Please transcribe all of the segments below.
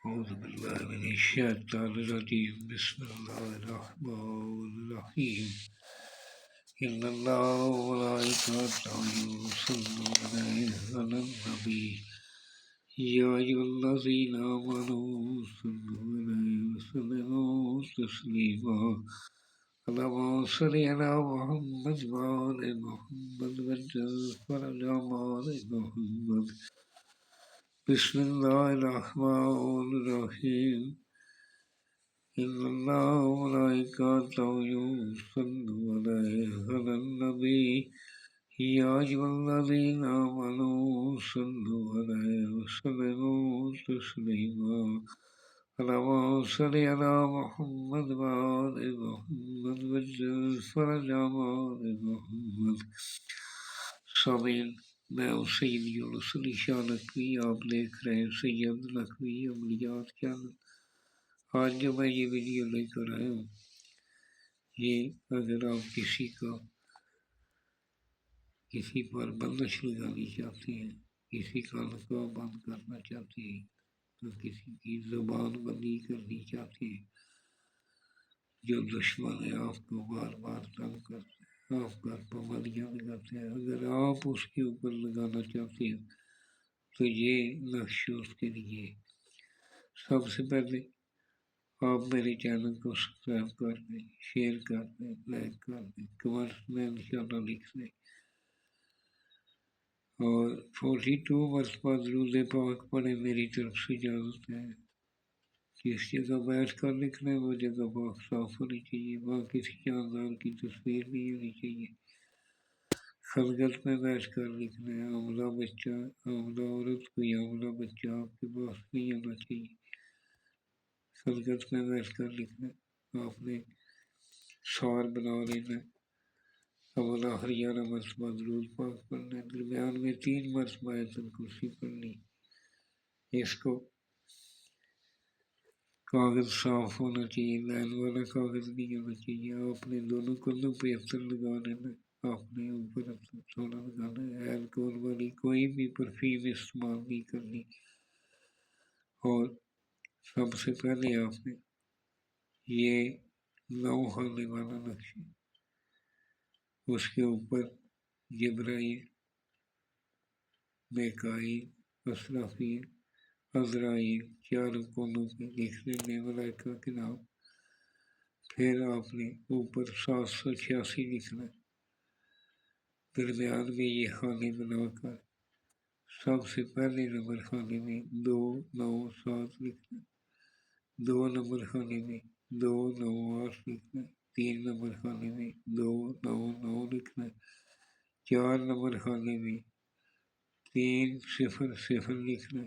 أعوذ بالله من الشيطان الرجيم بسم الله الرحمن الرحيم إن الله وملائكته يصلون على النبي يا أيها الذين آمنوا صلوا عليه وسلموا تسليما اللهم صل على محمد وعلى محمد وجل فرج آل محمد بسم الله الرحمن الرحيم إن الله وملائكته يصلون على النبي يا أيها الذين آمنوا صلوا عليه وسلموا تسليما اللهم صل على محمد وآل محمد وجل فرج آل محمد سامعین میں اور سید یونس علی شاہ نقوی آپ دیکھ رہے ہیں سید نقوی عملیات چینل۔ آج جو میں یہ ویڈیو لے کر آیا ہوں، یہ اگر آپ کسی پر بندش لگانی چاہتے ہیں، کسی کا نقاب بند کرنا چاہتے ہیں، تو کسی کی زبان بندی کرنی چاہتے ہیں، جو دشمن ہے آپ کو بار بار تنگ کرتے ہیں، آپ کا پابندیاں لگاتے ہیں، اگر آپ اس کے اوپر لگانا چاہتے ہیں تو یہ نقش اس کے لیے۔ سب سے پہلے آپ میرے چینل کو سبسکرائب کر دیں، شیئر کر دیں، لائک کر دیں، کمنٹس میں انشاءاللہ لکھ دیں، اور 42 مرتبہ درود پاک پڑھیں، میری طرف سے اجازت ہے۔ جس جگہ بیٹھ کر لکھنا ہے وہ جگہ پاک صاف ہونی چاہیے، وہاں کسی جاندار کی تصویر نہیں ہونی چاہیے۔ خلوت میں بیٹھ کر لکھنا ہے، حاملہ بچہ، حاملہ عورت، کوئی حاملہ بچہ آپ کے پاس نہیں ہونا چاہیے۔ خلوت میں بیٹھ کر لکھنا ہے، آپ نے سوار بنا لینا ہے، اولا ہریانہ مرتبہ درود پاک پڑھنا ہے، درمیان میں 3 مرتبہ آیت الکرسی پڑھنی۔ اس کو کاغذ صاف ہونا چاہیے، لائن والا کاغذ نہیں ہونا چاہیے۔ آپ نے دونوں کندھوں پہ عطر لگا لینا، آپ نے اوپر عطر تھوڑا لگانا ہے، الکوہل والی کوئی بھی پرفیوم استعمال نہیں کرنی۔ اور سب سے پہلے آپ نے یہ 9 خانے والا نقش، اس کے اوپر جبرائیل، میکائیل، اسرافیل، عزرائیل چاروں کونوں پہ لکھ لینے ملائکہ کے نام۔ پھر آپ نے اوپر 786 لکھنا ہے، درمیان میں یہ خانے بنا کر سب سے پہلے نمبر خانے میں 2 9 7 لکھنا، 2 نمبر خانے میں 2 9 8 لکھنا، 3 نمبر خانے میں 2 9 9 لکھنا، 4 نمبر خانے میں 3 0 0 لکھنا،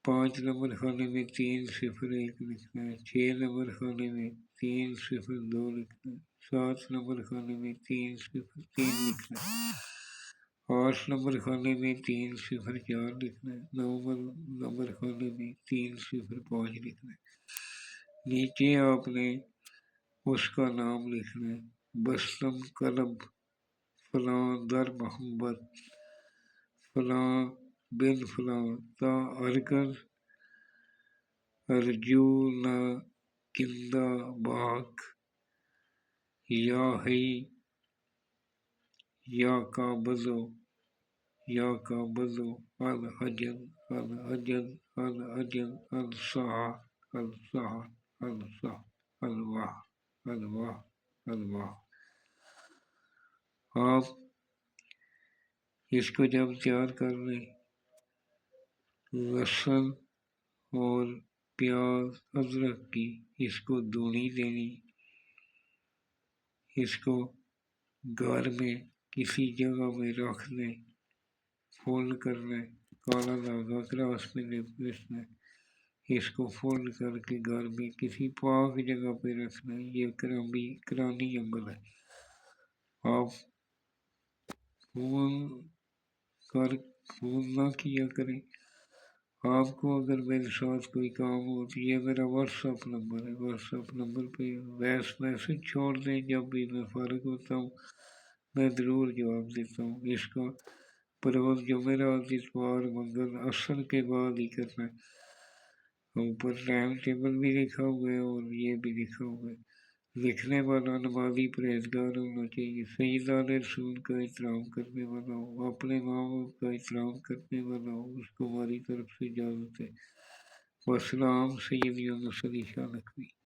5 نمبر خانے میں 3 0 1 لکھنا ہے، 6 نمبر خانے میں 3 0 2 لکھنا ہے، 7 نمبر خانے میں 3 0 3 لکھنا ہے، 8 نمبر خانے میں 3 0 4 لکھنا ہے، 9 نمبر خانے میں 3 0 5 لکھنا ہے۔ نیچے آپ نے اس کا نام لکھنا ہے، بسلم قلب فلاں در محمد فلاں بن فلاں تا ارکز ارجونا کندہ باک یا ہی یا کا بزو یا کا بزو الحجن الحجن الحجن الصحا الصحا الصحا الواح الواح الواح۔ آپ اس کو جب تیار کر لیں، لہسن اور پیاز ادرک کی اس کو دونی دینی، اس کو گھر میں کسی جگہ میں رکھ دیں، فولڈ کرنا ہے، کالا دھاگا کراس میں لپٹنا ہے، اس کو فولڈ کر کے گھر میں کسی پاک جگہ پہ رکھنا ہے۔ یہ کرانی عمل ہے۔ آپ فون نہ کیا کریں۔ آپ کو اگر میرے ساتھ کوئی کام ہو تو یہ میرا واٹس ایپ نمبر ہے، واٹس ایپ نمبر پہ وائس میسج چھوڑ دیں، جب بھی میں فارغ ہوتا ہوں میں ضرور جواب دیتا ہوں۔ اس کا پروز جمعرات اتوار منگل عصر کے بعد ہی کرنا ہے، اوپر ٹائم ٹیبل بھی لکھا ہوا ہے اور یہ بھی لکھا ہوا ہے، لکھنے والا نمازی پرہیزگار ہونا چاہیے، سیدان رسول کا احترام کرنے والا ہو، اپنے ماں باپ کا احترام کرنے والا ہو، اس کو ہماری طرف سے اجازت ہے۔ والسلام سیدی و مسلی شاہ نقوی۔